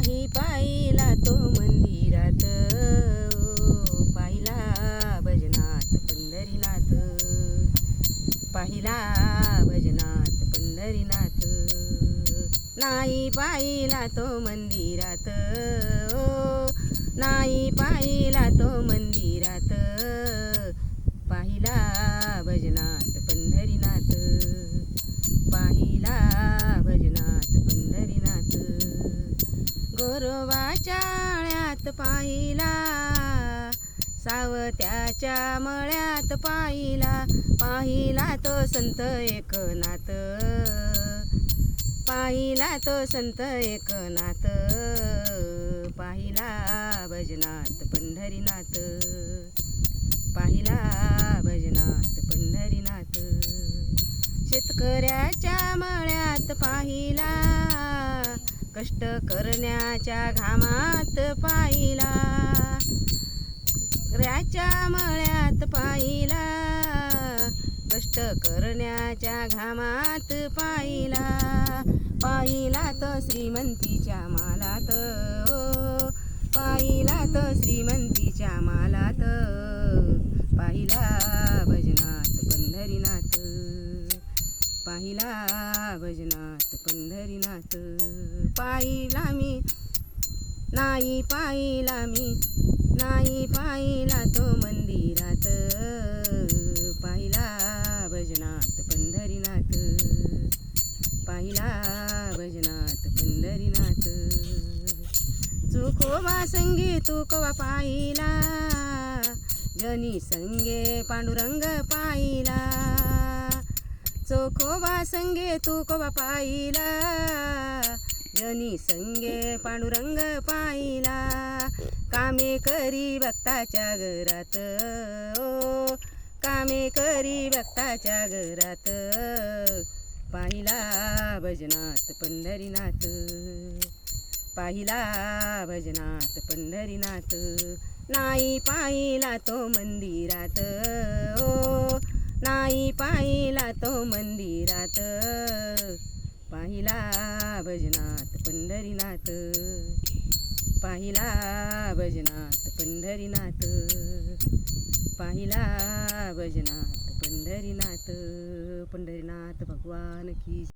नाही पाहिला तो मंदिरात, पाहिला भजनात पंढरीनाथ, पाहिला भजनात पंढरीनाथ. नाही पाहिला तो मंदिरात, नाही पाहिला तो मंदिरात, पाहिला भजनात पंढरीनाथ, पाहिला भजनात पंढरीनाथ. गोरोबाच्या मळ्यात पाहिला, सावत्याच्या मळ्यात पाहिला, पाहिला तो संत एकनाथ, पाहिला तो संत एकनाथ, पाहिला भजनात पंढरीनाथ, पाहिला भजनात पंढरीनाथ. शेतकऱ्याच्या मळ्यात पाहिला, कष्ट करण्याच्या घामात पाहिला, शेतकऱ्याच्या मळ्यात पाहिला, कष्ट करण्याच्या घामात पाहिला, पाहिला तो श्रीमंतीच्या मालात, पाहिला तो श्रीमंतीच्या मालात, पाहिला भजनात पंढरीनाथ, पाहिला भजनात पंढरीनाथ. पाहिला मी, नाही पाहिला मी, नाही पाहिला तो मंदिरात, पाहिला भजनात पंढरीनाथ, पाहिला भजनात पंढरीनाथ. चोखोबा संगे तुकोबा पाहिला, जनी संगे पांडुरंग पाहिला, चोखोबा संगे तुकोबा पाहिला, जनी संगे पांडुरंग पाहिला. कामे करी भक्ताच्या घरात, कामे करी भक्ताच्या घरात, पाहिला भजनात पंढरीनाथ, पाहिला भजनात पंढरीनाथ. नाही पाहिला तो मंदिरात, नाही पाहिला तो मंदिरात, पाहिला भजनात पंढरीनाथ, पाहिला भजनात पंढरीनाथ, पाहिला भजनात पंढरीनाथ. पंढरीनाथ भगवान की